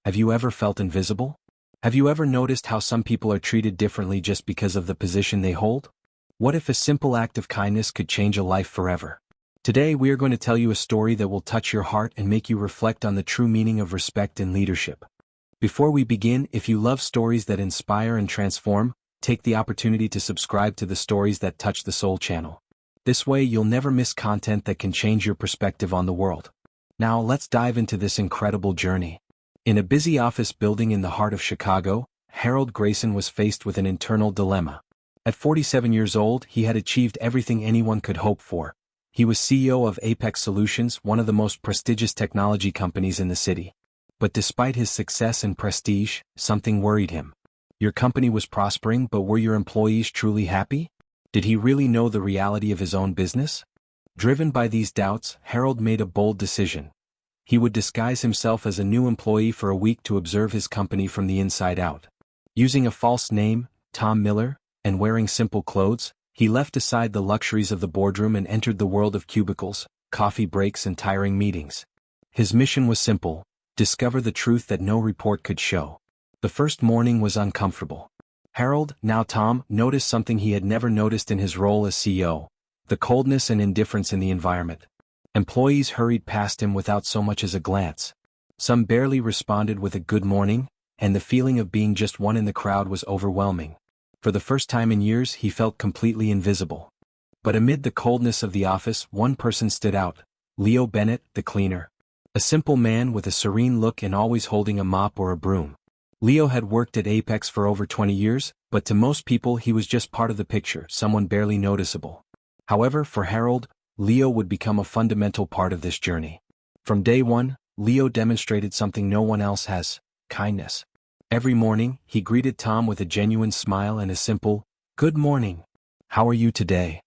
Have you ever felt invisible? Have you ever noticed how some people are treated differently just because of the position they hold? What if a simple act of kindness could change a life forever? Today we are going to tell you a story that will touch your heart and make you reflect on the true meaning of respect in leadership. Before we begin, if you love stories that inspire and transform, take the opportunity to subscribe to the Stories That Touch the Soul channel. This way you'll never miss content that can change your perspective on the world. Now let's dive into this incredible journey. In a busy office building in the heart of Chicago, Harold Grayson was faced with an internal dilemma. At 47 years old, he had achieved everything anyone could hope for. He was CEO of Apex Solutions, one of the most prestigious technology companies in the city. But despite his success and prestige, something worried him. Your company was prospering, but were your employees truly happy? Did he really know the reality of his own business? Driven by these doubts, Harold made a bold decision. He would disguise himself as a new employee for a week to observe his company from the inside out. Using a false name, Tom Miller, and wearing simple clothes, he left aside the luxuries of the boardroom and entered the world of cubicles, coffee breaks and tiring meetings. His mission was simple: discover the truth that no report could show. The first morning was uncomfortable. Harold, now Tom, noticed something he had never noticed in his role as CEO: the coldness and indifference in the environment. Employees hurried past him without so much as a glance. Some barely responded with a good morning, and the feeling of being just one in the crowd was overwhelming. For the first time in years, he felt completely invisible. But amid the coldness of the office, one person stood out: Leo Bennett, the cleaner. A simple man with a serene look and always holding a mop or a broom. Leo had worked at Apex for over 20 years, but to most people he was just part of the picture, someone barely noticeable. However, for Harold, Leo would become a fundamental part of this journey. From day one, Leo demonstrated something no one else has: kindness. Every morning, he greeted Tom with a genuine smile and a simple, "Good morning. How are you today?"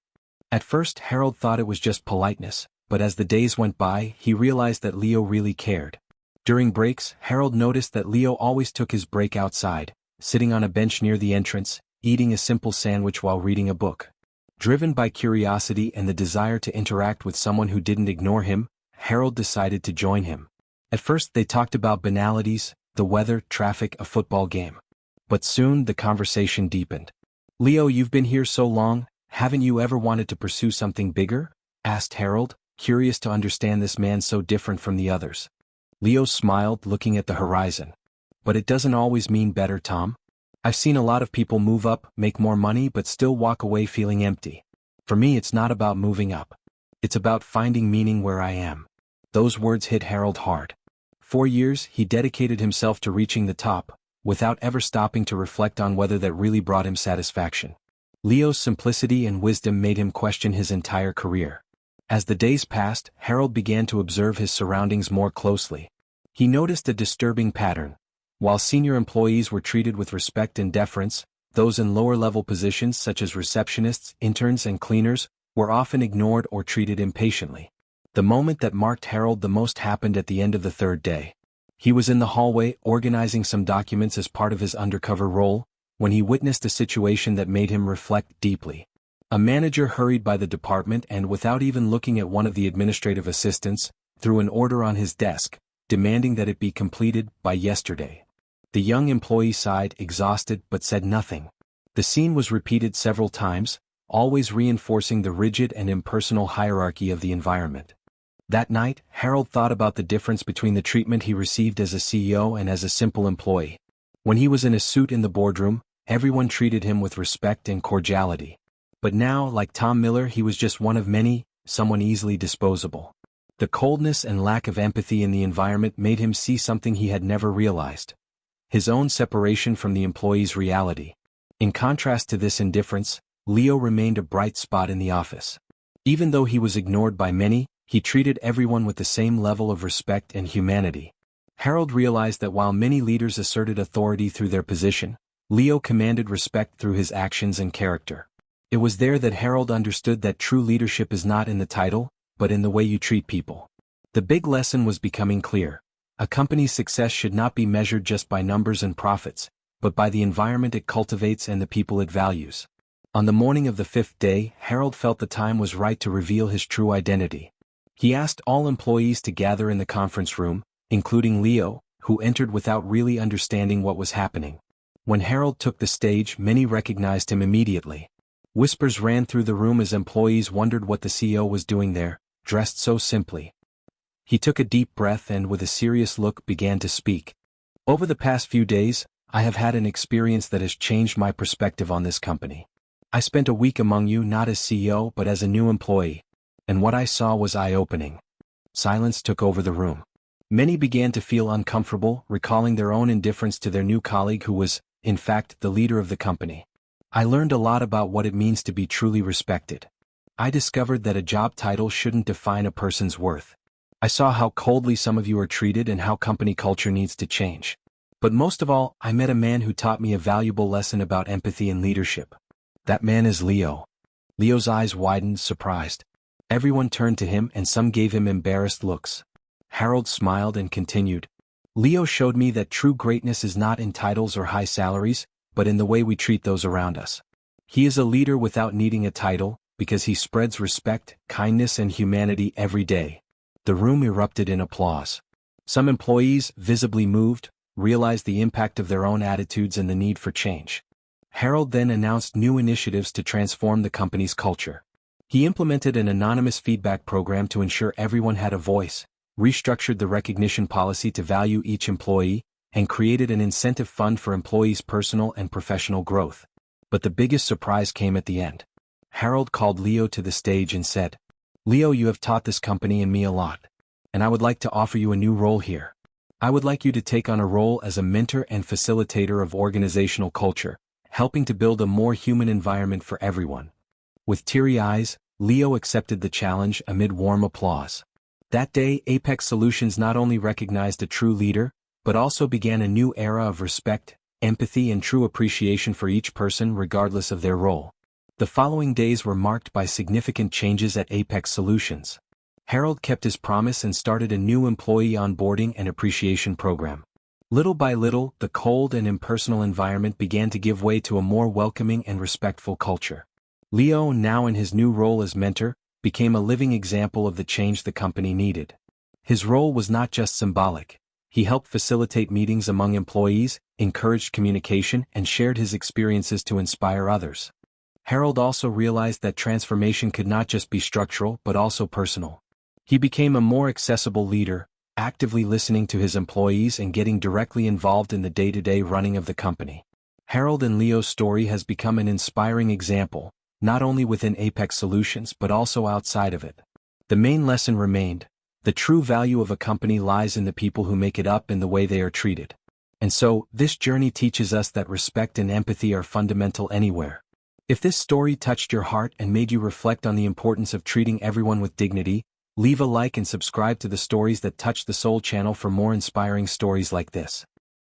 At first, Harold thought it was just politeness, but as the days went by, he realized that Leo really cared. During breaks, Harold noticed that Leo always took his break outside, sitting on a bench near the entrance, eating a simple sandwich while reading a book. Driven by curiosity and the desire to interact with someone who didn't ignore him, Harold decided to join him. At first they talked about banalities: the weather, traffic, a football game. But soon the conversation deepened. "Leo, you've been here so long, haven't you ever wanted to pursue something bigger?" asked Harold, curious to understand this man so different from the others. Leo smiled, looking at the horizon. "But it doesn't always mean better, Tom. I've seen a lot of people move up, make more money, but still walk away feeling empty. For me, it's not about moving up. It's about finding meaning where I am." Those words hit Harold hard. For years, he dedicated himself to reaching the top, without ever stopping to reflect on whether that really brought him satisfaction. Leo's simplicity and wisdom made him question his entire career. As the days passed, Harold began to observe his surroundings more closely. He noticed a disturbing pattern. While senior employees were treated with respect and deference, those in lower-level positions such as receptionists, interns, and cleaners were often ignored or treated impatiently. The moment that marked Harold the most happened at the end of the third day. He was in the hallway, organizing some documents as part of his undercover role, when he witnessed a situation that made him reflect deeply. A manager hurried by the department and, without even looking at one of the administrative assistants, threw an order on his desk, demanding that it be completed by yesterday. The young employee sighed, exhausted, but said nothing. The scene was repeated several times, always reinforcing the rigid and impersonal hierarchy of the environment. That night, Harold thought about the difference between the treatment he received as a CEO and as a simple employee. When he was in a suit in the boardroom, everyone treated him with respect and cordiality. But now, like Tom Miller, he was just one of many, someone easily disposable. The coldness and lack of empathy in the environment made him see something he had never realized: his own separation from the employee's reality. In contrast to this indifference, Leo remained a bright spot in the office. Even though he was ignored by many, he treated everyone with the same level of respect and humanity. Harold realized that while many leaders asserted authority through their position, Leo commanded respect through his actions and character. It was there that Harold understood that true leadership is not in the title, but in the way you treat people. The big lesson was becoming clear. A company's success should not be measured just by numbers and profits, but by the environment it cultivates and the people it values. On the morning of the fifth day, Harold felt the time was right to reveal his true identity. He asked all employees to gather in the conference room, including Leo, who entered without really understanding what was happening. When Harold took the stage, many recognized him immediately. Whispers ran through the room as employees wondered what the CEO was doing there, dressed so simply. He took a deep breath and, with a serious look, began to speak. Over the past few days, I have had an experience that has changed my perspective on this company. I spent a week among you not as CEO but as a new employee, and what I saw was eye-opening. Silence took over the room. Many began to feel uncomfortable, recalling their own indifference to their new colleague who was, in fact, the leader of the company. I learned a lot about what it means to be truly respected. I discovered that a job title shouldn't define a person's worth. I saw how coldly some of you are treated and how company culture needs to change. But most of all, I met a man who taught me a valuable lesson about empathy and leadership. That man is Leo. Leo's eyes widened, surprised. Everyone turned to him and some gave him embarrassed looks. Harold smiled and continued. Leo showed me that true greatness is not in titles or high salaries, but in the way we treat those around us. He is a leader without needing a title, because he spreads respect, kindness and humanity every day. The room erupted in applause. Some employees, visibly moved, realized the impact of their own attitudes and the need for change. Harold then announced new initiatives to transform the company's culture. He implemented an anonymous feedback program to ensure everyone had a voice, restructured the recognition policy to value each employee, and created an incentive fund for employees' personal and professional growth. But the biggest surprise came at the end. Harold called Leo to the stage and said, "Leo, you have taught this company and me a lot, and I would like to offer you a new role here. I would like you to take on a role as a mentor and facilitator of organizational culture, helping to build a more human environment for everyone." With teary eyes, Leo accepted the challenge amid warm applause. That day, Apex Solutions not only recognized a true leader, but also began a new era of respect, empathy and true appreciation for each person regardless of their role. The following days were marked by significant changes at Apex Solutions. Harold kept his promise and started a new employee onboarding and appreciation program. Little by little, the cold and impersonal environment began to give way to a more welcoming and respectful culture. Leo, now in his new role as mentor, became a living example of the change the company needed. His role was not just symbolic. He helped facilitate meetings among employees, encouraged communication, and shared his experiences to inspire others. Harold also realized that transformation could not just be structural but also personal. He became a more accessible leader, actively listening to his employees and getting directly involved in the day-to-day running of the company. Harold and Leo's story has become an inspiring example, not only within Apex Solutions but also outside of it. The main lesson remained: the true value of a company lies in the people who make it up and the way they are treated. And so, this journey teaches us that respect and empathy are fundamental anywhere. If this story touched your heart and made you reflect on the importance of treating everyone with dignity, leave a like and subscribe to the Stories That Touch the Soul channel for more inspiring stories like this.